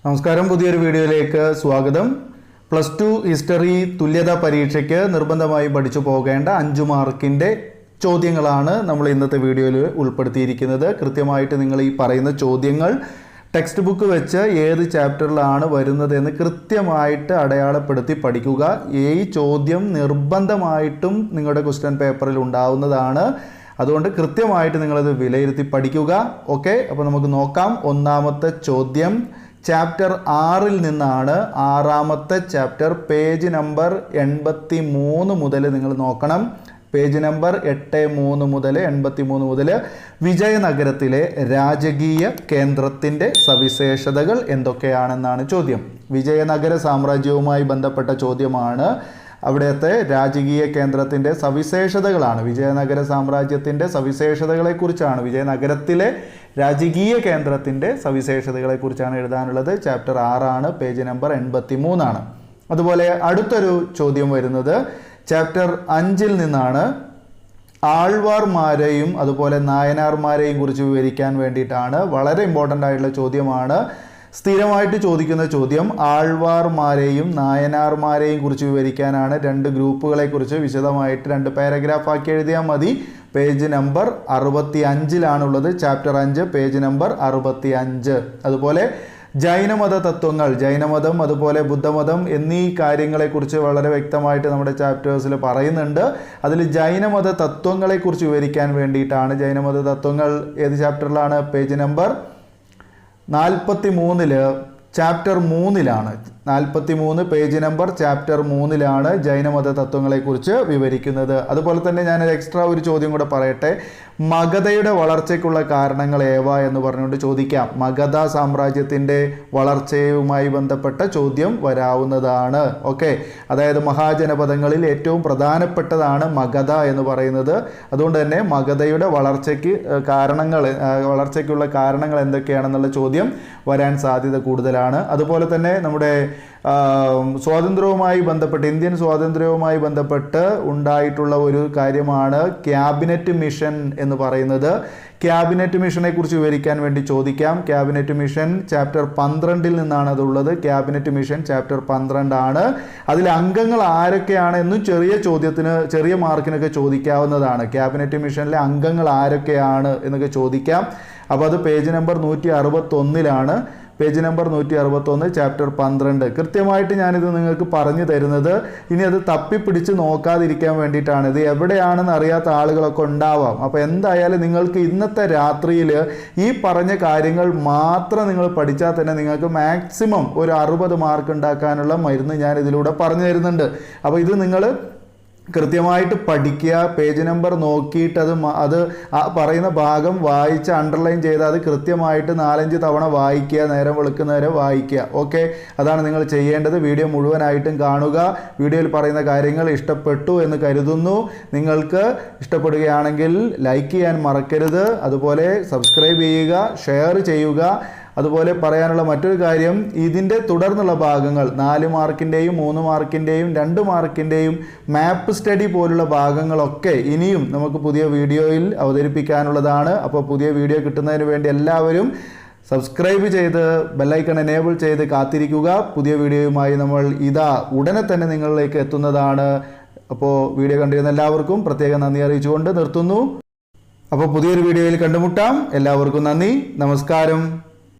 നമസ്കാരം, പുതിയൊരു വീഡിയോയിലേക്ക് സ്വാഗതം. +2 ഹിസ്റ്ററി തുല്യതാ പരീക്ഷയ്ക്ക് നിർബന്ധമായി പഠിച്ചു പോകേണ്ട 5 മാർക്കിൻ്റെ ചോദ്യങ്ങളാണ് നമ്മൾ ഇന്നത്തെ വീഡിയോയിൽ ഉൾപ്പെടുത്തിയിരിക്കുന്നത്. കൃത്യമായിട്ട് നിങ്ങൾ ഈ പറയുന്ന ചോദ്യങ്ങൾ ടെക്സ്റ്റ് ബുക്ക് വെച്ച് ഏത് ചാപ്റ്ററിലാണ് വരുന്നതെന്ന് കൃത്യമായിട്ട് അടയാളപ്പെടുത്തി പഠിക്കുക. ഈ ചോദ്യം നിർബന്ധമായിട്ടും നിങ്ങളുടെ ക്വസ്റ്റ്യൻ പേപ്പറിൽ ഉണ്ടാവുന്നതാണ്. അതുകൊണ്ട് കൃത്യമായിട്ട് നിങ്ങളത് വിലയിരുത്തി പഠിക്കുക. ഓക്കെ, അപ്പോൾ നമുക്ക് നോക്കാം. ഒന്നാമത്തെ ചോദ്യം ചാപ്റ്റർ 6 നിന്നാണ്. 6ാമത്തെ ചാപ്റ്റർ പേജ് നമ്പർ 83 മുതൽ നിങ്ങൾ നോക്കണം. പേജ് നമ്പർ 83 മുതൽ 83 മുതൽ വിജയനഗരത്തിലെ രാജകീയ കേന്ദ്രത്തിൻ്റെ സവിശേഷതകൾ എന്തൊക്കെയാണെന്നാണ് ചോദ്യം. വിജയനഗര സാമ്രാജ്യവുമായി ബന്ധപ്പെട്ട ചോദ്യമാണ്. അവിടുത്തെ രാജകീയ കേന്ദ്രത്തിൻ്റെ സവിശേഷതകളാണ്. വിജയനഗര സാമ്രാജ്യത്തിൻ്റെ സവിശേഷതകളെക്കുറിച്ചാണ്, വിജയനഗരത്തിലെ രാജകീയ കേന്ദ്രത്തിൻ്റെ സവിശേഷതകളെക്കുറിച്ചാണ് എഴുതാനുള്ളത്. Chapter 6 page number 83. അതുപോലെ അടുത്തൊരു ചോദ്യം വരുന്നത് ചാപ്റ്റർ 5 നിന്നാണ്. ആൾവാർമാരെയും അതുപോലെ നായനാർമാരെയും കുറിച്ച് വിവരിക്കാൻ വേണ്ടിയിട്ടാണ്. വളരെ ഇമ്പോർട്ടൻ്റ് ആയിട്ടുള്ള ചോദ്യമാണ്. സ്ഥിരമായിട്ട് ചോദിക്കുന്ന ചോദ്യം ആൾവാർമാരെയും നായനാർമാരെയും കുറിച്ച് വിവരിക്കാനാണ്. 2 ഗ്രൂപ്പുകളെക്കുറിച്ച് വിശദമായിട്ട് 2 പാരഗ്രാഫ് ആക്കി എഴുതിയാൽ മതി. Page number 65 chapter 5 page number 65. അതുപോലെ ജൈനമത തത്വങ്ങൾ, ജൈനമതം അതുപോലെ ബുദ്ധമതം എന്നീ കാര്യങ്ങളെക്കുറിച്ച് വളരെ വ്യക്തമായിട്ട് നമ്മുടെ ചാപ്റ്റേഴ്സിൽ പറയുന്നുണ്ട്. അതിൽ ജൈനമത തത്വങ്ങളെക്കുറിച്ച് വിവരിക്കാൻ വേണ്ടിയിട്ടാണ്. ജൈനമത തത്വങ്ങൾ ഏത് ചാപ്റ്ററിലാണ്? Page number 43 chapter 3 43 page number chapter 3 ജൈനമത തത്വങ്ങളെക്കുറിച്ച് വിവരിക്കുന്നത്. അതുപോലെ തന്നെ ഞാനൊരു എക്സ്ട്രാ ഒരു ചോദ്യം കൂടെ പറയട്ടെ. മഗധയുടെ വളർച്ചയ്ക്കുള്ള കാരണങ്ങൾ ഏവ എന്ന് പറഞ്ഞുകൊണ്ട് ചോദിക്കാം. മഗധ സാമ്രാജ്യത്തിൻ്റെ വളർച്ചയുമായി ബന്ധപ്പെട്ട ചോദ്യം വരാവുന്നതാണ്. ഓക്കെ, അതായത് മഹാജനപദങ്ങളിൽ ഏറ്റവും പ്രധാനപ്പെട്ടതാണ് മഗധ എന്ന് പറയുന്നത്. അതുകൊണ്ട് തന്നെ മഗധയുടെ വളർച്ചയ്ക്കുള്ള കാരണങ്ങൾ എന്തൊക്കെയാണെന്നുള്ള ചോദ്യം വരാൻ സാധ്യത കൂടുതലാണ്. അതുപോലെ തന്നെ നമ്മുടെ സ്വാതന്ത്ര്യവുമായി ബന്ധപ്പെട്ട്, ഇന്ത്യൻ സ്വാതന്ത്ര്യവുമായി ബന്ധപ്പെട്ട് ഉണ്ടായിട്ടുള്ള ഒരു കാര്യമാണ് ക്യാബിനറ്റ് മിഷൻ എന്ന് പറയുന്നത്. ക്യാബിനറ്റ് മിഷനെ കുറിച്ച് വിവരിക്കാൻ വേണ്ടി ചോദിക്കാം. ക്യാബിനറ്റ് മിഷൻ ചാപ്റ്റർ 12 നിന്നാണ് അതുള്ളത്. Cabinet mission chapter 12. അതിൽ അംഗങ്ങൾ ആരൊക്കെയാണ് എന്നും ചെറിയ മാർക്കിനൊക്കെ ചോദിക്കാവുന്നതാണ്. ക്യാബിനറ്റ് മിഷനിലെ അംഗങ്ങൾ ആരൊക്കെയാണ് എന്നൊക്കെ ചോദിക്കാം. അപ്പോൾ അത് page number 161 page number 161 chapter 12. കൃത്യമായിട്ട് ഞാനിത് നിങ്ങൾക്ക് പറഞ്ഞു തരുന്നത് ഇനി അത് തപ്പിപ്പിടിച്ച് നോക്കാതിരിക്കാൻ വേണ്ടിയിട്ടാണ്. ഇത് എവിടെയാണെന്ന് അറിയാത്ത ആളുകളൊക്കെ ഉണ്ടാവാം. അപ്പോൾ എന്തായാലും നിങ്ങൾക്ക് ഇന്നത്തെ രാത്രിയിൽ ഈ പറഞ്ഞ കാര്യങ്ങൾ മാത്രം നിങ്ങൾ പഠിച്ചാൽ തന്നെ നിങ്ങൾക്ക് മാക്സിമം ഒരു 60 മാർക്ക് ഉണ്ടാക്കാനുള്ള മരുന്ന് ഞാൻ ഇതിലൂടെ പറഞ്ഞു തരുന്നുണ്ട്. അപ്പോൾ ഇത് നിങ്ങൾ കൃത്യമായിട്ട് പഠിക്കുക. പേജ് നമ്പർ നോക്കിയിട്ട് അത് പറയുന്ന ഭാഗം വായിച്ച് അണ്ടർലൈൻ ചെയ്ത് അത് കൃത്യമായിട്ട് 4-5 തവണ വായിക്കുക. നേരം വെളുക്കുന്നവരെ വായിക്കുക. ഓക്കെ, അതാണ് നിങ്ങൾ ചെയ്യേണ്ടത്. വീഡിയോ മുഴുവനായിട്ടും കാണുക. വീഡിയോയിൽ പറയുന്ന കാര്യങ്ങൾ ഇഷ്ടപ്പെട്ടു എന്ന് കരുതുന്നു. നിങ്ങൾക്ക് ഇഷ്ടപ്പെടുകയാണെങ്കിൽ ലൈക്ക് ചെയ്യാൻ മറക്കരുത്. അതുപോലെ സബ്സ്ക്രൈബ് ചെയ്യുക, ഷെയർ ചെയ്യുക. അതുപോലെ പറയാനുള്ള മറ്റൊരു കാര്യം, ഇതിൻ്റെ തുടർന്നുള്ള ഭാഗങ്ങൾ 4 മാർക്കിൻ്റെയും 3 മാർക്കിൻ്റെയും 2 മാർക്കിൻ്റെയും മാപ്പ് സ്റ്റഡി പോലുള്ള ഭാഗങ്ങളൊക്കെ ഇനിയും നമുക്ക് പുതിയ വീഡിയോയിൽ അവതരിപ്പിക്കാനുള്ളതാണ്. അപ്പോൾ പുതിയ വീഡിയോ കിട്ടുന്നതിന് വേണ്ടി എല്ലാവരും സബ്സ്ക്രൈബ് ചെയ്ത് ബെല്ലൈക്കൺ എനേബിൾ ചെയ്ത് കാത്തിരിക്കുക. പുതിയ വീഡിയോയുമായി നമ്മൾ ഉടനെ തന്നെ നിങ്ങളിലേക്ക് എത്തുന്നതാണ്. അപ്പോൾ വീഡിയോ കണ്ടിരുന്ന എല്ലാവർക്കും പ്രത്യേകം നന്ദി അറിയിച്ചുകൊണ്ട് നിർത്തുന്നു. അപ്പോൾ പുതിയൊരു വീഡിയോയിൽ കണ്ടുമുട്ടാം. എല്ലാവർക്കും നന്ദി, നമസ്കാരം.